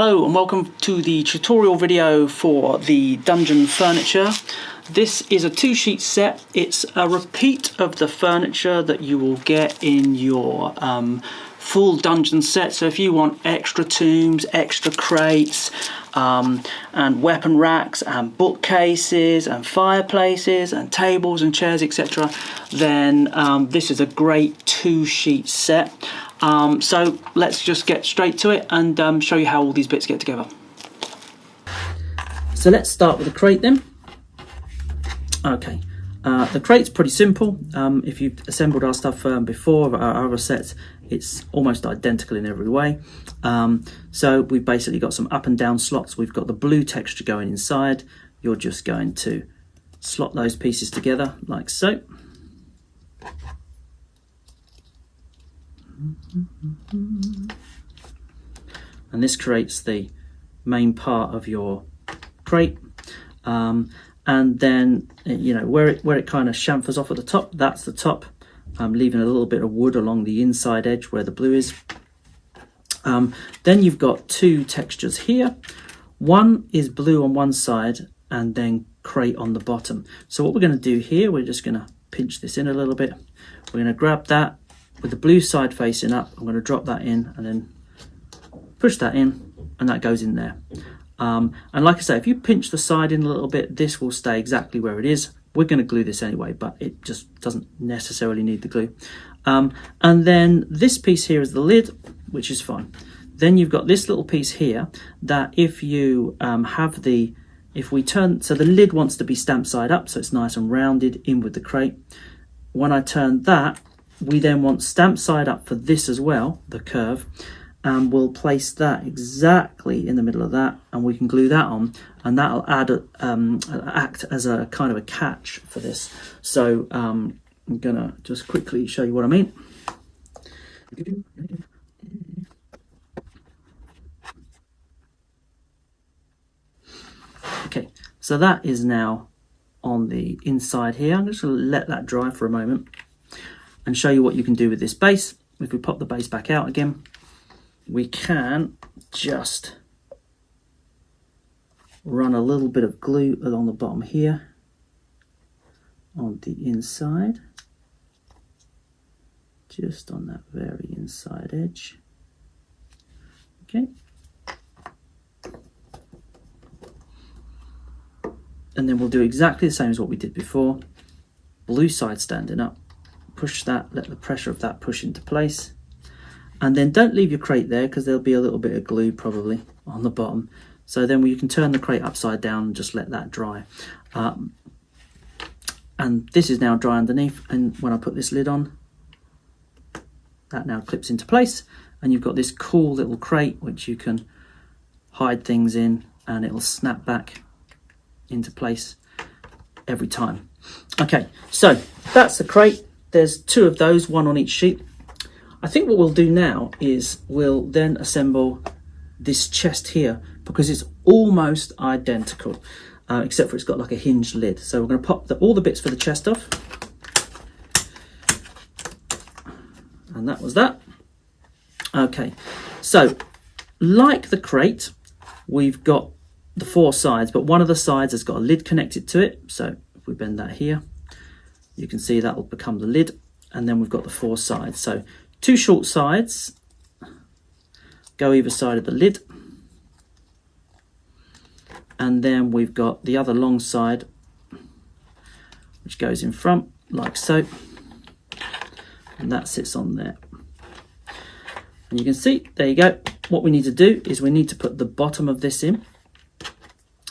Hello and welcome to the tutorial video for the dungeon furniture. This is a 2-sheet set. It's a repeat of the furniture that you will get in your full dungeon set. So if you want extra tombs, extra crates, and weapon racks and bookcases and fireplaces and tables and chairs, etc., then this is a great 2-sheet set. So let's just get straight to it and show you how all these bits get together. So let's start with the crate then. Okay, the crate's pretty simple. If you've assembled our stuff before, our other sets, it's almost identical in every way. So we've basically got some up and down slots. We've got the blue texture going inside. You're just going to slot those pieces together like so. And this creates the main part of your crate, and then where it kind of chamfers off at the top, that's the top, leaving a little bit of wood along the inside edge where the blue is. Then you've got two textures here. One is blue on one side and then crate on the bottom. So what we're going to do here, we're just going to pinch this in a little bit. We're going to grab that with the blue side facing up. I'm going to drop that in and then push that in, and that goes in there. And like I say, if you pinch the side in a little bit, this will stay exactly where it is. We're going to glue this anyway, but it just doesn't necessarily need the glue. And then this piece here is the lid, which is fine. Then you've got this little piece here that if you if we turn, so the lid wants to be stamped side up, so it's nice and rounded in with the crate. When I turn that, we then want stamped side up for this as well, the curve, and we'll place that exactly in the middle of that, and we can glue that on, and that'll act as a kind of a catch for this. So I'm gonna just quickly show you what I mean. Okay, so that is now on the inside here. I'm just gonna let that dry for a moment and show you what you can do with this base. If we pop the base back out again, we can just run a little bit of glue along the bottom here on the inside, just on that very inside edge. Okay. And then we'll do exactly the same as what we did before. Blue side standing up. Push that, let the pressure of that push into place. And then don't leave your crate there, because there'll be a little bit of glue probably on the bottom. So then you can turn the crate upside down and just let that dry. And this is now dry underneath, and when I put this lid on, that now clips into place, and you've got this cool little crate which you can hide things in, and it'll snap back into place every time. Okay, so that's the crate. There's two of those, one on each sheet. I think what we'll do now is we'll then assemble this chest here, because it's almost identical, except for it's got like a hinged lid. So we're going to pop all the bits for the chest off. And that was that. Okay, so like the crate, we've got the 4 sides, but one of the sides has got a lid connected to it. So if we bend that here, you can see that will become the lid, and then we've got the 4 sides. So 2 short sides go either side of the lid, and then we've got the other long side which goes in front like so, and that sits on there. And you can see, there you go. What we need to do is we need to put the bottom of this in.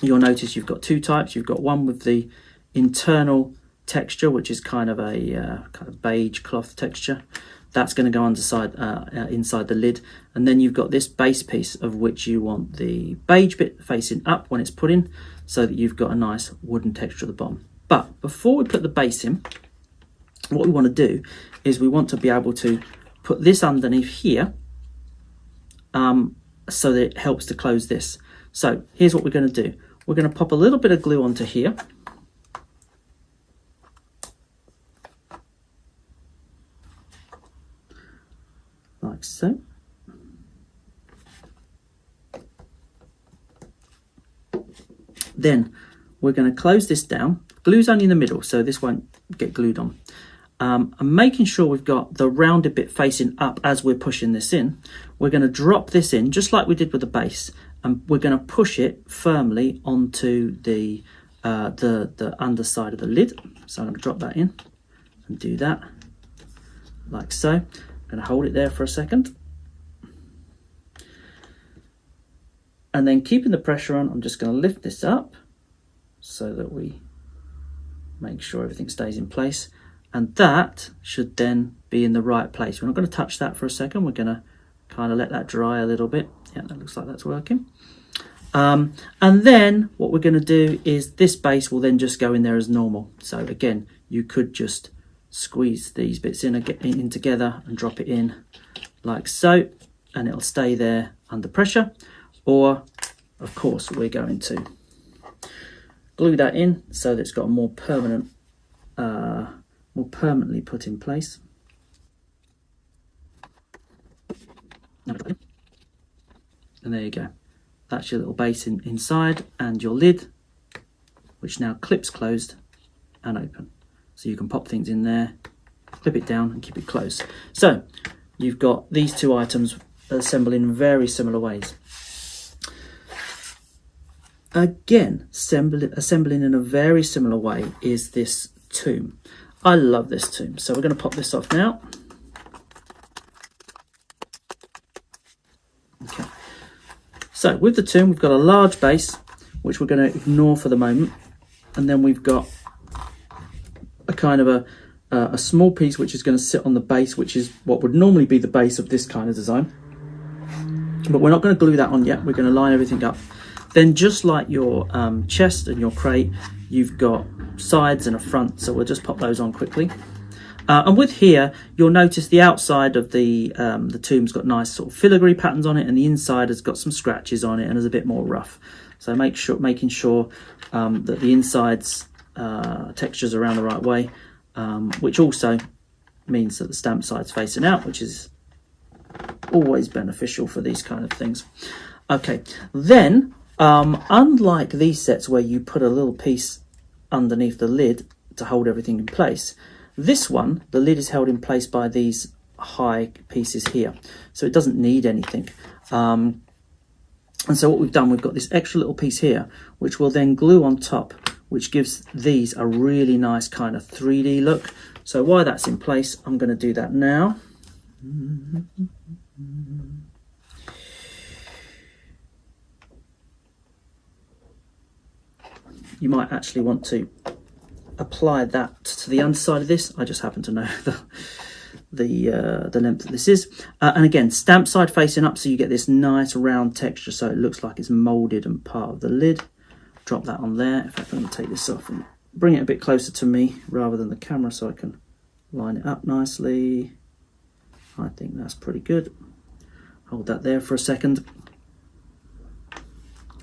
You'll notice you've got 2 types. You've got one with the internal texture, which is kind of a beige cloth texture. That's going to go inside the lid, and then you've got this base piece of which you want the beige bit facing up when it's put in, so that you've got a nice wooden texture at the bottom. But before we put the base in, what we want to do is we want to be able to put this underneath here, so that it helps to close this. So here's what we're going to do. We're going to pop a little bit of glue onto here. Like so. Then we're going to close this down. Glue's only in the middle, so this won't get glued on. And making sure we've got the rounded bit facing up as we're pushing this in, we're going to drop this in just like we did with the base, and we're going to push it firmly onto the underside of the lid. So I'm going to drop that in and do that like so. I'm going to hold it there for a second. And then keeping the pressure on, I'm just going to lift this up so that we make sure everything stays in place. And that should then be in the right place. We're not going to touch that for a second. We're going to kind of let that dry a little bit. Yeah, that looks like that's working. And then what we're going to do is this base will then just go in there as normal. So again, you could just squeeze these bits in together and drop it in like so, and it'll stay there under pressure. Or, of course, we're going to glue that in so that it's got a more permanently put in place. And there you go. That's your little base inside, and your lid, which now clips closed and open. So you can pop things in there, clip it down and keep it closed. So you've got these two items assembled in very similar ways. Again, assembling in a very similar way is this tomb. I love this tomb. So we're going to pop this off now. Okay. So with the tomb, we've got a large base, which we're going to ignore for the moment. And then we've got a kind of a small piece, which is going to sit on the base, which is what would normally be the base of this kind of design. But we're not going to glue that on yet. We're going to line everything up. Then just like your chest and your crate, you've got sides and a front, so we'll just pop those on quickly. And with here, you'll notice the outside of the tomb's got nice sort of filigree patterns on it, and the inside has got some scratches on it and is a bit more rough. So making sure that the inside's texture's around the right way, which also means that the stamp side's facing out, which is always beneficial for these kind of things. Okay, then unlike these sets where you put a little piece underneath the lid to hold everything in place, this one, the lid is held in place by these high pieces here, so it doesn't need anything. And so what we've done, we've got this extra little piece here, which will then glue on top, which gives these a really nice kind of 3D look. So while that's in place, I'm going to do that now. You might actually want to apply that to the underside of this. I just happen to know the length that this is. And again, stamp side facing up, so you get this nice round texture, so it looks like it's molded and part of the lid. Drop that on there. In fact, I'm going to take this off and bring it a bit closer to me rather than the camera so I can line it up nicely. I think that's pretty good. Hold that there for a second.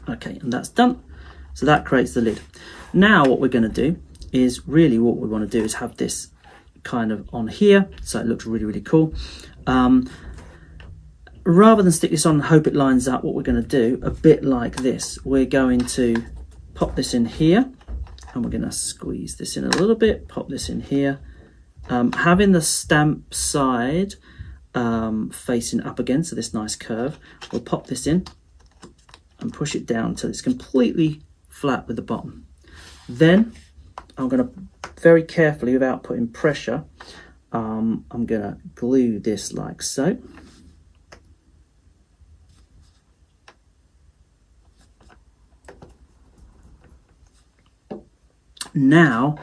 Okay, and that's done. So that creates the lid. Now what we're going to do is really what we want to do is have this kind of on here, so it looks really, really cool. Rather than stick this on and hope it lines up, what we're going to do, a bit like this, we're going to pop this in here, and we're going to squeeze this in a little bit, pop this in here. Having the stamp side facing up again, so this nice curve, we'll pop this in and push it down till it's completely flat with the bottom. Then I'm going to very carefully, without putting pressure, I'm going to glue this like so. Now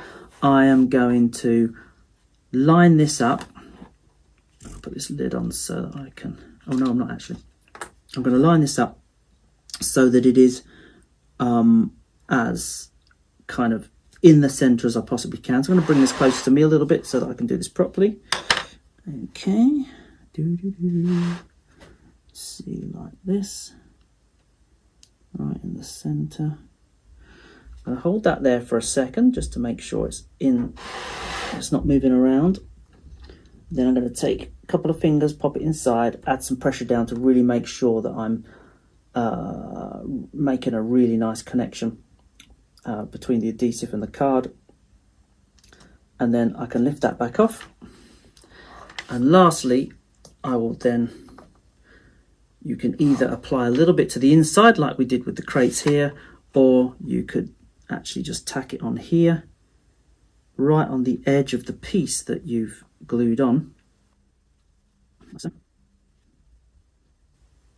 I am going to line this up. I'll put this lid on so that I can, oh no, I'm not actually. I'm going to line this up so that it is as kind of in the center as I possibly can. So I'm going to bring this closer to me a little bit so that I can do this properly. Okay. See, like this. Right in the center. I'll hold that there for a second just to make sure it's in, it's not moving around. Then I'm going to take a couple of fingers, pop it inside, add some pressure down to really make sure that I'm making a really nice connection between the adhesive and the card, and then I can lift that back off. And lastly, I will then, you can either apply a little bit to the inside like we did with the crates here, or you could actually just tack it on here, right on the edge of the piece that you've glued on.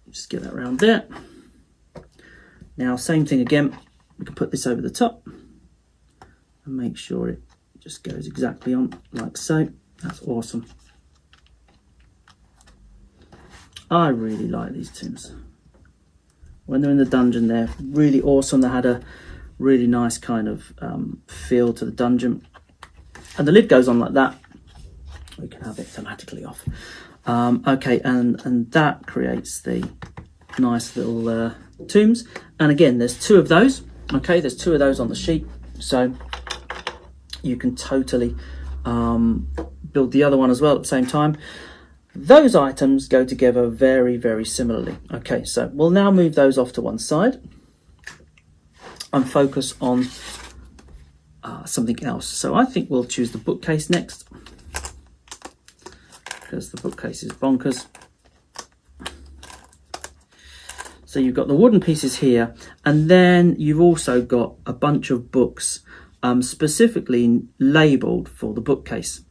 Just get that around there. Now, same thing again, we can put this over the top and make sure it just goes exactly on like so. That's awesome. I really like these tins. When they're in the dungeon, they're really awesome. They had a really nice kind of feel to the dungeon. And the lid goes on like that. We can have it automatically off. Okay, and that creates the nice little tombs. And again, there's two of those. Okay, there's two of those on the sheet. So you can totally build the other one as well at the same time. Those items go together very, very similarly. Okay, so we'll now move those off to one side and focus on something else. So I think we'll choose the bookcase next, because the bookcase is bonkers. So you've got the wooden pieces here, and then you've also got a bunch of books specifically labelled for the bookcase.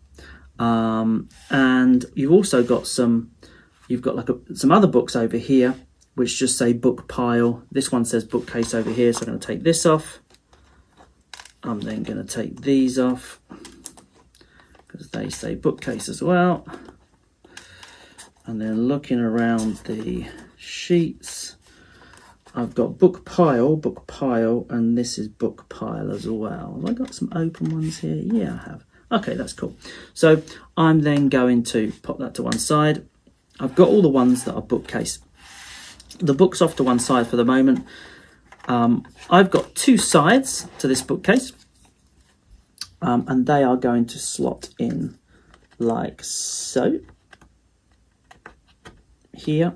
And you've also got some other books over here which just say book pile. This one says bookcase over here, so I'm going to take this off. I'm then going to take these off because they say bookcase as well. And then looking around the sheets, I've got book pile, and this is book pile as well. Have I got some open ones here? Yeah, I have. Okay, that's cool. So I'm then going to pop that to one side. I've got all the ones that are bookcase. The book's off to one side for the moment. I've got two sides to this bookcase, and they are going to slot in like so. Here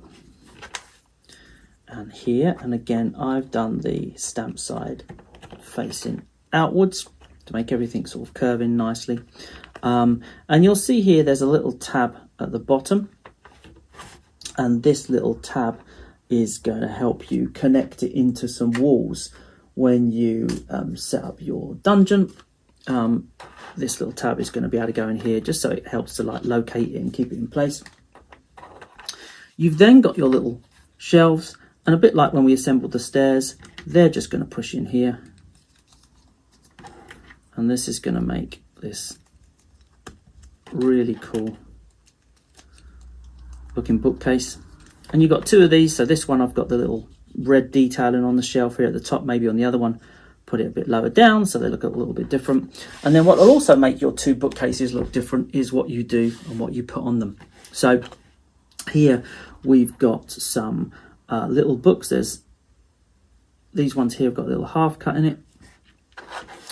and here, and again I've done the stamp side facing outwards to make everything sort of curve in nicely. And you'll see here there's a little tab at the bottom, and this little tab is going to help you connect it into some walls when you set up your dungeon. This little tab is going to be able to go in here just so it helps to like locate it and keep it in place. You've then got your little shelves, and a bit like when we assembled the stairs, they're just going to push in here. And this is going to make this really cool looking bookcase. And you've got two of these. So this one, I've got the little red detailing on the shelf here at the top, maybe on the other one, put it a bit lower down so they look a little bit different. And then what will also make your two bookcases look different is what you do and what you put on them. So here we've got some little books. There's these ones here have got a little half cut in it,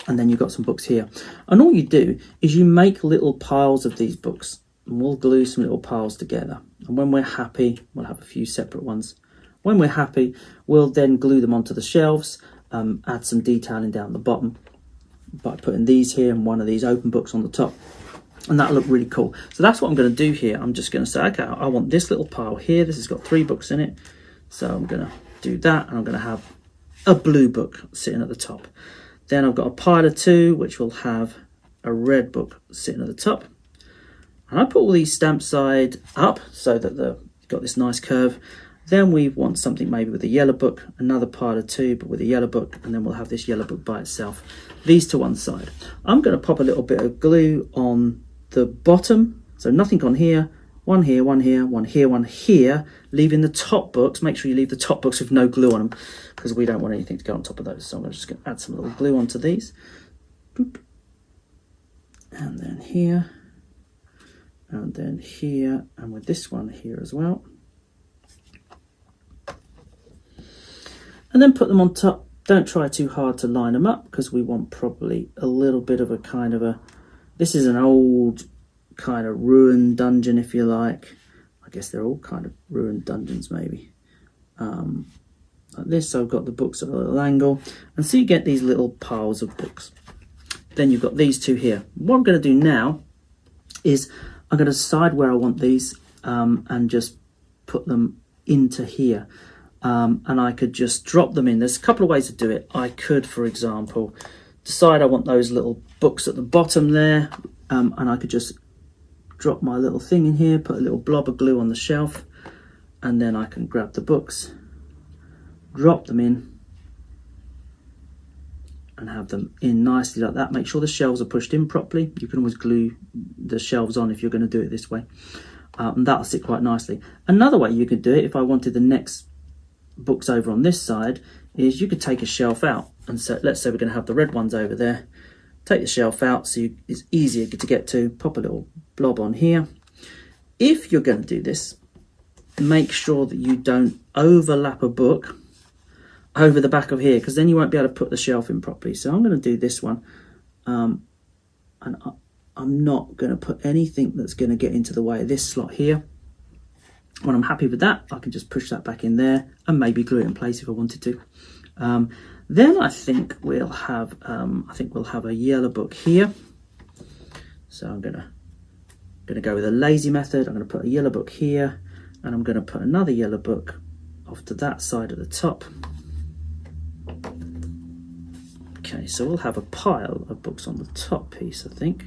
and then you've got some books here. And all you do is you make little piles of these books, and we'll glue some little piles together. And when we're happy, we'll have a few separate ones. When we're happy, we'll then glue them onto the shelves, add some detailing down the bottom by putting these here and one of these open books on the top. And that'll look really cool. So that's what I'm going to do here. I'm just going to say, okay, I want this little pile here. This has got 3 books in it. So I'm going to do that, and I'm going to have a blue book sitting at the top. Then I've got a pile of 2, which will have a red book sitting at the top. And I put all these stamp side up so that you've got this nice curve. Then we want something maybe with a yellow book, another pile of 2, but with a yellow book, and then we'll have this yellow book by itself. These to one side. I'm going to pop a little bit of glue on the bottom, so nothing on here, one here, one here, one here, one here, leaving the top books. Make sure you leave the top books with no glue on them, because we don't want anything to go on top of those. So I'm just going to add some little glue onto these. Boop. And then here, and then here, and with this one here as well. And then put them on top. Don't try too hard to line them up, because we want probably a little bit of a kind of a, this is an old kind of ruined dungeon, if you like. I guess they're all kind of ruined dungeons maybe. like this. So I've got the books at a little angle, and so you get these little piles of books. Then you've got these two here. What I'm going to do now is I'm going to decide where I want these and just put them into here. And I could just drop them in. There's a couple of ways to do it. I could, for example, decide I want those little books at the bottom there, and I could just drop my little thing in here, put a little blob of glue on the shelf, and then I can grab the books, drop them in, and have them in nicely like that. Make sure the shelves are pushed in properly. You can always glue the shelves on if you're going to do it this way, and that'll sit quite nicely. Another way you could do it, if I wanted the next books over on this side, is you could take a shelf out, and so let's say we're going to have the red ones over there. Take the shelf out so it's easier to get to. Pop a little blob on here. If you're going to do this, make sure that you don't overlap a book over the back of here, because then you won't be able to put the shelf in properly. So I'm going to do this one, and I'm not going to put anything that's going to get into the way of this slot here. When I'm happy with that, I can just push that back in there and maybe glue it in place if I wanted to. Then I think we'll have a yellow book here. So I'm gonna go with a lazy method. I'm gonna put a yellow book here, and I'm gonna put another yellow book off to that side at the top. Okay, so we'll have a pile of books on the top piece, I think,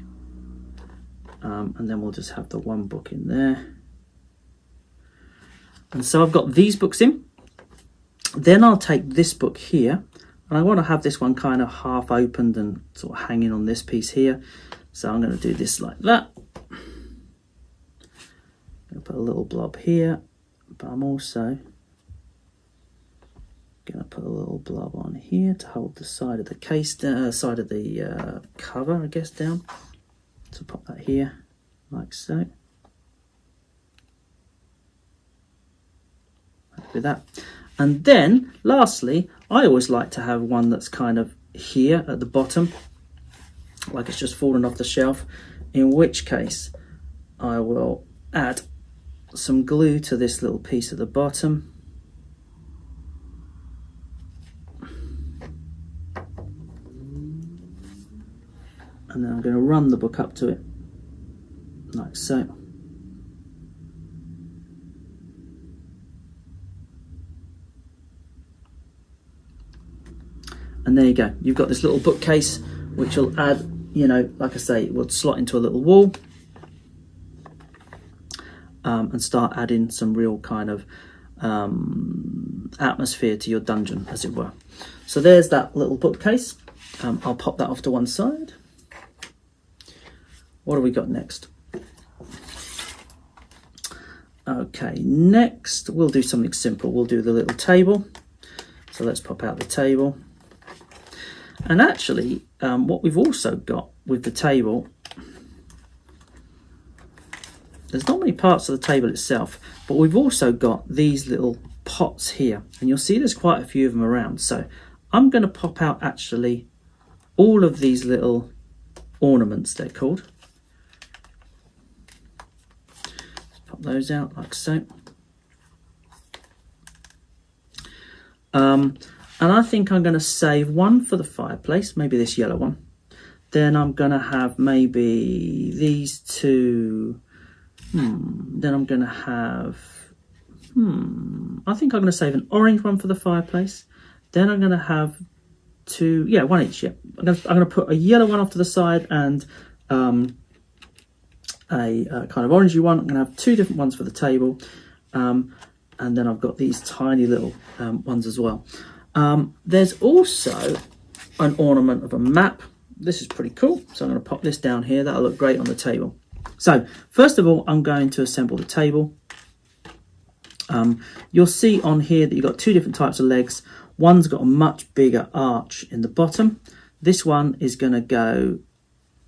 and then we'll just have the one book in there. And so I've got these books in. Then I'll take this book here, and I want to have this one kind of half opened and sort of hanging on this piece here. So I'm going to do this like that. I'm going to put a little blob here, but I'm also going to put a little blob on here to hold the side of the case, side of the cover, I guess, down. So pop that here, like so. With that. And then lastly, I always like to have one that's kind of here at the bottom, like it's just fallen off the shelf, in which case I will add some glue to this little piece at the bottom. And then I'm going to run the book up to it, like so. And there you go. You've got this little bookcase, which will add, you know, like I say, it will slot into a little wall, and start adding some real kind of atmosphere to your dungeon, as it were. So there's that little bookcase. I'll pop that off to one side. What have we got next? Okay, next we'll do something simple. We'll do the little table. So let's pop out the table. And actually, what we've also got with the table, there's not many parts of the table itself, but we've also got these little pots here. And you'll see there's quite a few of them around. So I'm going to pop out actually all of these little ornaments, they're called. Let's pop those out like so. And I think I'm going to save one for the fireplace, maybe this yellow one. Then I'm going to have maybe these two. Then I'm going to have, I think I'm going to save an orange one for the fireplace. Then I'm going to have two, one each, yeah. I'm going to put a yellow one off to the side and a kind of orangey one. I'm going to have two different ones for the table. And then I've got these tiny little ones as well. There's also an ornament of a map. This is pretty cool. So I'm going to pop this down here. That'll look great on the table. So first of all, I'm going to assemble the table. You'll see on here that you've got two different types of legs. One's got a much bigger arch in the bottom. This one is going to go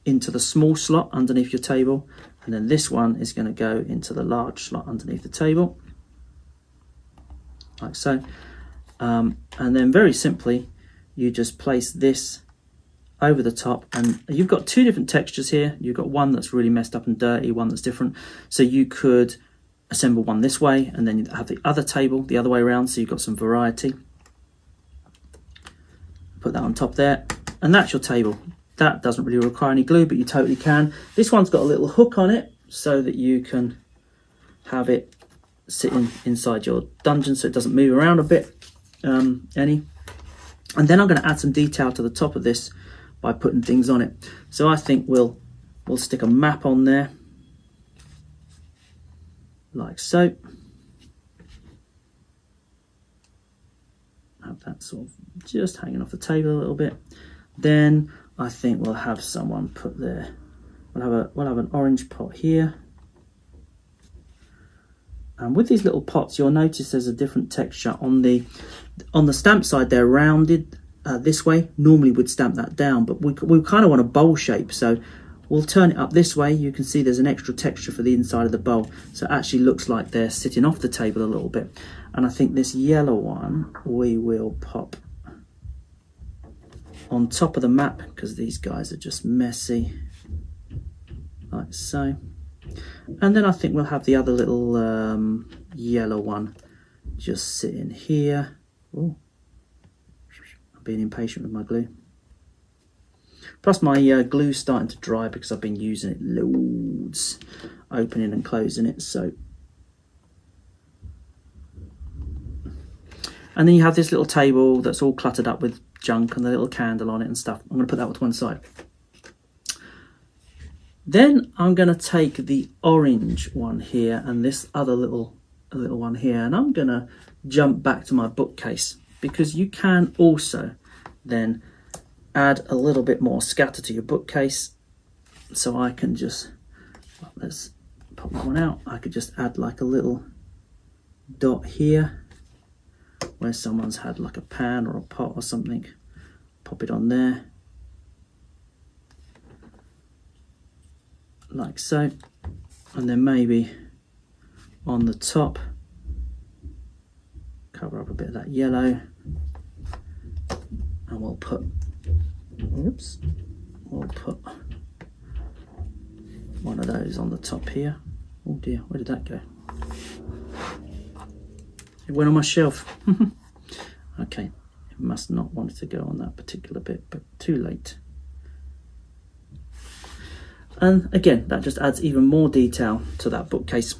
into the small slot underneath your table. And then this one is going to go into the large slot underneath the table. Like so. And then very simply, you just place this over the top, and you've got two different textures here. You've got one that's really messed up and dirty, one that's different. So you could assemble one this way, and then you have the other table the other way around, so you've got some variety. put that on top there, and that's your table. That doesn't really require any glue, but you totally can. This one's got a little hook on it so that you can have it sitting inside your dungeon so it doesn't move around a bit any. And then I'm going to add some detail to the top of this by putting things on it. So I think we'll stick a map on there like so. Have that sort of just hanging off the table a little bit. Then I think we'll have someone put there. We'll have an orange pot here. And with these little pots, you'll notice there's a different texture on the stamp side. They're rounded this way. Normally we'd stamp that down, but we kind of want a bowl shape, so we'll turn it up this way. You can see there's an extra texture for the inside of the bowl, so it actually looks like they're sitting off the table a little bit. And I think this yellow one we will pop on top of the map because these guys are just messy, like so. And then I think we'll have the other little yellow one just sitting here. Oh, I'm being impatient with my glue. Plus my glue's starting to dry because I've been using it loads, opening and closing it. So, and then you have this little table that's all cluttered up with junk and the little candle on it and stuff. I'm going to put that to one side. Then I'm going to take the orange one here and this other little one here, and I'm going to jump back to my bookcase because you can also then add a little bit more scatter to your bookcase. So I can just, let's pop that one out. I could just add like a little dot here where someone's had like a pan or a pot or something. Pop it on there. Like so. And then maybe on the top, cover up a bit of that yellow. And we'll put, oops, we'll put one of those on the top here. Oh dear, where did that go? It went on my shelf. Okay, it must not want it to go on that particular bit, but too late. And again, that just adds even more detail to that bookcase.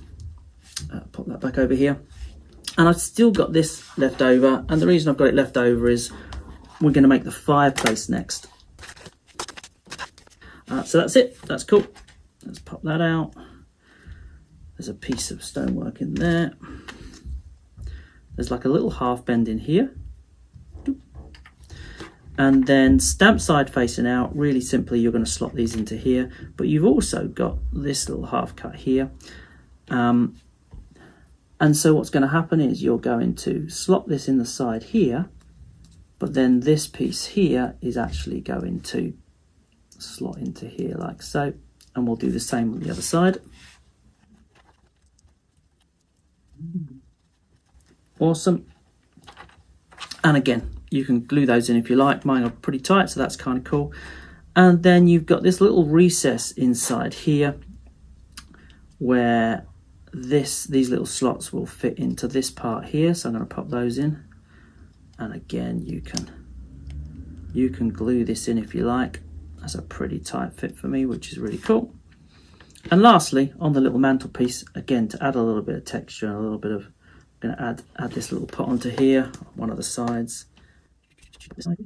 Pop that back over here. And I've still got this left over, and the reason I've got it left over is we're going to make the fireplace next. So that's it, that's cool. Let's pop that out. There's a piece of stonework in there. There's like a little half bend in here. And then stamp side facing out, really simply you're going to slot these into here, but you've also got this little half cut here. And so what's going to happen is you're going to slot this in the side here, but then this piece here is actually going to slot into here like so. And we'll do the same on the other side. Awesome. And again, you can glue those in if you like. Mine are pretty tight, so that's kind of cool. And then you've got this little recess inside here where these little slots will fit into this part here. So I'm going to pop those in. And again, you can glue this in if you like. That's a pretty tight fit for me, which is really cool. And lastly, on the little mantelpiece, again, to add a little bit of texture and a little bit of, I'm going to add this little pot onto here, one of the sides. And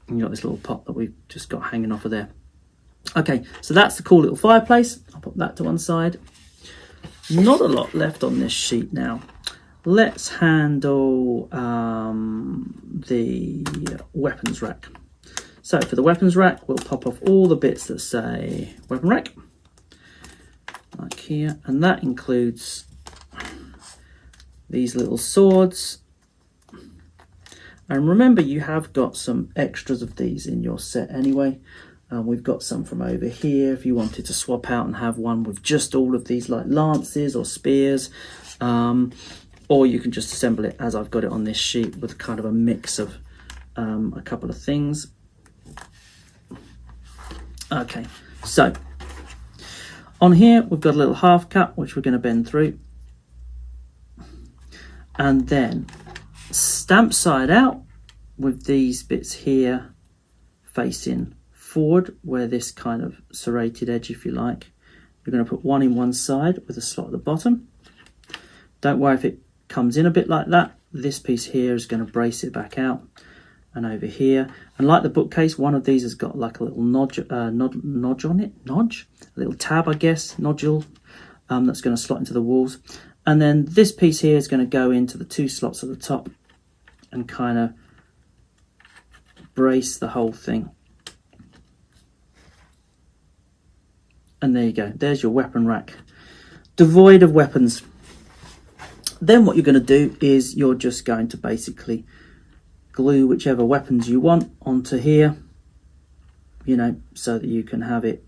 you got this little pot that we've just got hanging off of there. Okay, so that's the cool little fireplace. I'll put that to one side. Not a lot left on this sheet now. Let's handle the weapons rack. So for the weapons rack, we'll pop off all the bits that say weapon rack, like here, and that includes these little swords. And remember, you have got some extras of these in your set anyway. We've got some from over here if you wanted to swap out and have one with just all of these like lances or spears. Or you can just assemble it as I've got it on this sheet with kind of a mix of a couple of things. Okay, so on here we've got a little half cut which we're going to bend through. And then stamp side out with these bits here facing forward, where this kind of serrated edge, if you like. You're going to put one in one side with a slot at the bottom. Don't worry if it comes in a bit like that. This piece here is going to brace it back out. And over here, and like the bookcase, one of these has got like a little nodge on it, a little tab, I guess, nodule, that's going to slot into the walls. And then this piece here is going to go into the two slots at the top and kind of brace the whole thing. And there you go, there's your weapon rack, devoid of weapons. Then what you're going to do is you're just going to basically glue whichever weapons you want onto here, you know, so that you can have it,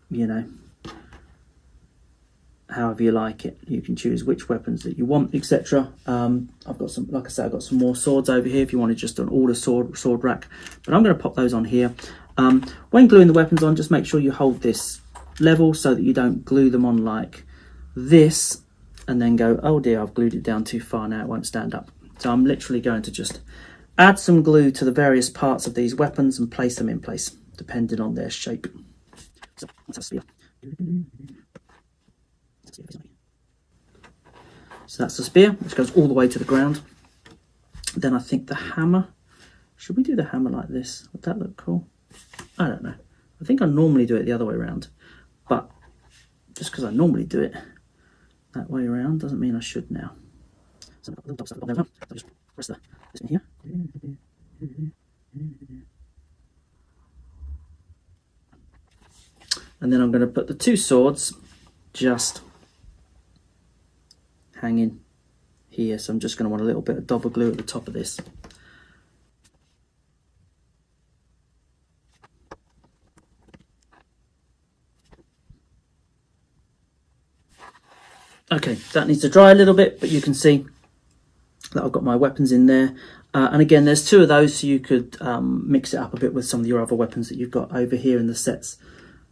you know, however you like it. You can choose which weapons that you want, etc. I've got some, like I said, I've got some more swords over here if you wanted just an order sword rack, but I'm going to pop those on here. When gluing the weapons on, just make sure you hold this level so that you don't glue them on like this and then go, oh dear, I've glued it down too far, now it won't stand up. So I'm literally going to just add some glue to the various parts of these weapons and place them in place depending on their shape. So that's a spear. So that's the spear, which goes all the way to the ground. Then I think the hammer, should we do the hammer like this? Would that look cool? I don't know. I think I normally do it the other way around, but just because I normally do it that way around doesn't mean I should now. So I've got a little dog stuff over. So I'll just press this in here. And then I'm going to put the two swords just hanging here. So I'm just going to want a little bit of double glue at the top of this. Okay, that needs to dry a little bit, but you can see that I've got my weapons in there. And again, there's two of those, so you could mix it up a bit with some of your other weapons that you've got over here in the sets.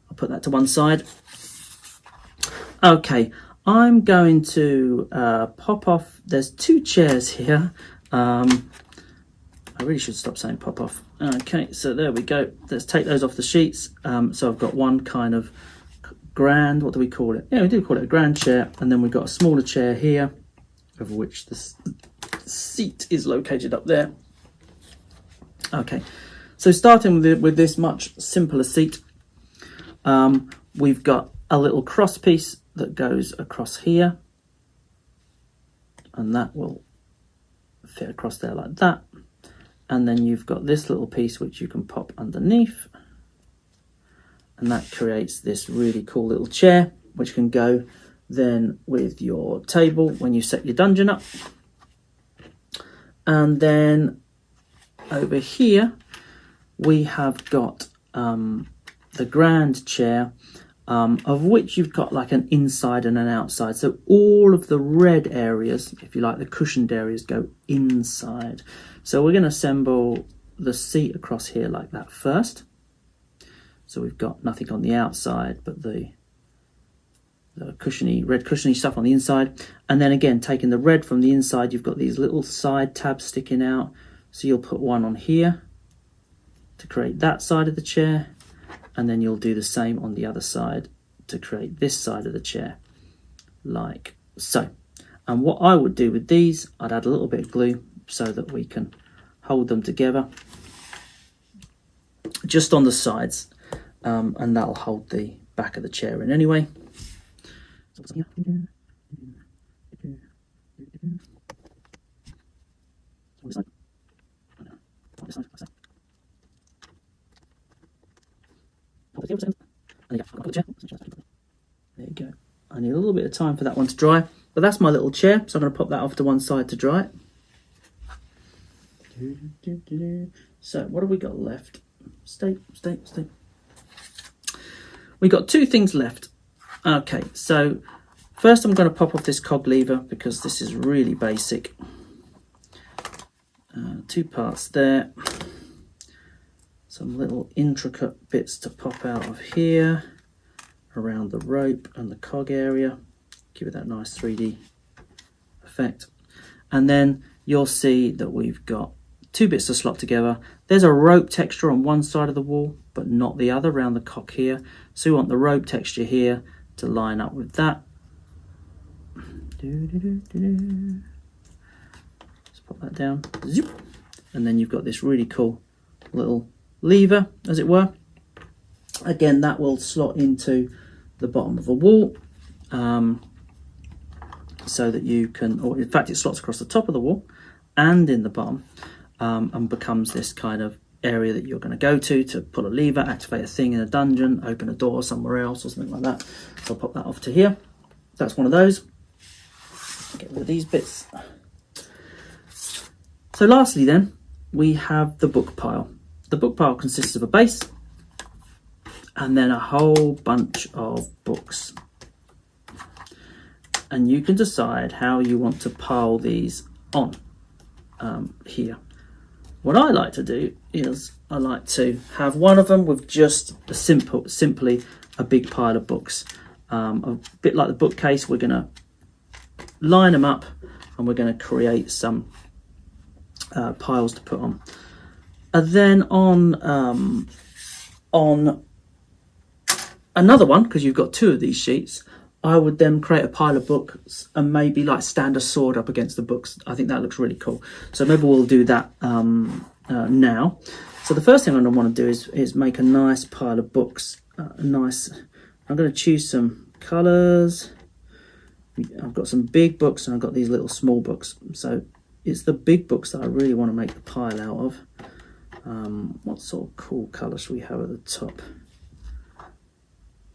I'll put that to one side. Okay, I'm going to pop off. There's two chairs here. I really should stop saying pop off. Okay, so there we go. Let's take those off the sheets. So I've got one kind of grand, what do we call it? Yeah, we do call it a grand chair. And then we've got a smaller chair here, over which the seat is located up there. Okay, so starting with this much simpler seat, we've got a little cross piece that goes across here, and that will fit across there like that. And then you've got this little piece which you can pop underneath, and that creates this really cool little chair which can go then with your table when you set your dungeon up. And then over here we have got the grand chair, of which you've got like an inside and an outside. So all of the red areas, if you like, the cushioned areas, go inside. So we're going to assemble the seat across here like that first. So we've got nothing on the outside but the cushiony, red cushiony stuff on the inside. And then again, taking the red from the inside, you've got these little side tabs sticking out. So you'll put one on here to create that side of the chair. And then you'll do the same on the other side to create this side of the chair, like so. And what I would do with these, I'd add a little bit of glue so that we can hold them together just on the sides, and that'll hold the back of the chair in anyway. There you go. I need a little bit of time for that one to dry, but that's my little chair, so I'm going to pop that off to one side to dry it. So what have we got left? Stay. We got two things left. Okay, so first I'm going to pop off this cog lever because this is really basic. Two parts there. Some little intricate bits to pop out of here around the rope and the cog area. Give it that nice 3D effect. And then you'll see that we've got two bits to slot together. There's a rope texture on one side of the wall, but not the other, around the cock here. So we want the rope texture here to line up with that. Let's pop that down. Zoop. And then you've got this really cool little lever, as it were. Again, that will slot into the bottom of a wall, so that you can, or in fact it slots across the top of the wall and in the bottom, and becomes this kind of area that you're going to go to pull a lever, activate a thing in a dungeon, open a door somewhere else or something like that. So I'll pop that off to here. That's one of those. Get rid of these bits. So lastly then, we have the book pile. The book pile consists of a base and then a whole bunch of books. And you can decide how you want to pile these on here. What I like to do is I like to have one of them with just a simply a big pile of books. A bit like the bookcase, we're going to line them up and we're going to create some piles to put on. And then on another one, because you've got two of these sheets, I would then create a pile of books and maybe like stand a sword up against the books. I think that looks really cool. So maybe we'll do that now. So the first thing I want to do is make a nice pile of books. I'm going to choose some colours. I've got some big books and I've got these little small books. So it's the big books that I really want to make the pile out of. What sort of cool colour should we have at the top?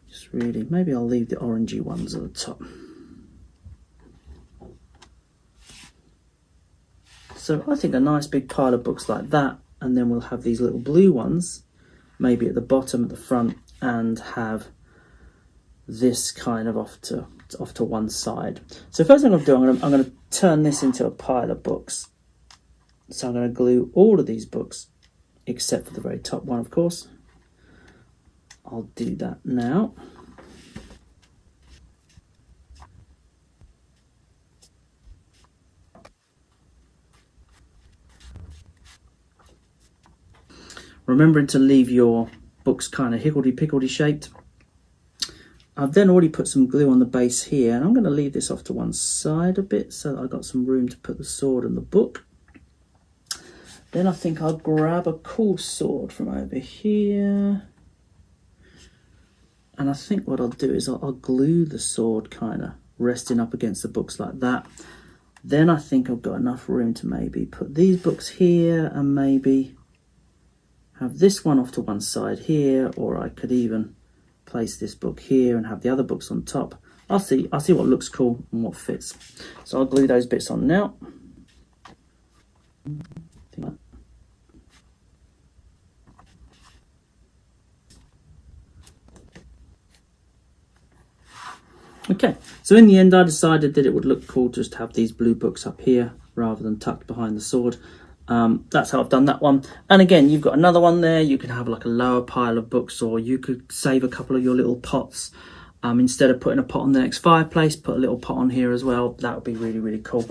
Just really, maybe I'll leave the orangey ones at the top. So I think a nice big pile of books like that, and then we'll have these little blue ones, maybe at the bottom, at the front, and have this kind of off to one side. So first thing I'm going to do, I'm going to turn this into a pile of books. So I'm going to glue all of these books, except for the very top one, of course. I'll do that now. Remembering to leave your books kind of higgledy-piggledy shaped. I've then already put some glue on the base here, and I'm going to leave this off to one side a bit so that I've got some room to put the sword and the book. Then I think I'll grab a cool sword from over here. And I think what I'll do is I'll glue the sword kind of resting up against the books like that. Then I think I've got enough room to maybe put these books here and maybe have this one off to one side here, or I could even place this book here and have the other books on top. I'll see what looks cool and what fits. So I'll glue those bits on now. Okay, so in the end I decided that it would look cool just to have these blue books up here rather than tucked behind the sword. That's how I've done that one. And again, you've got another one there. You can have like a lower pile of books, or you could save a couple of your little pots. Instead of putting a pot on the next fireplace, put a little pot on here as well. That would be really, really cool.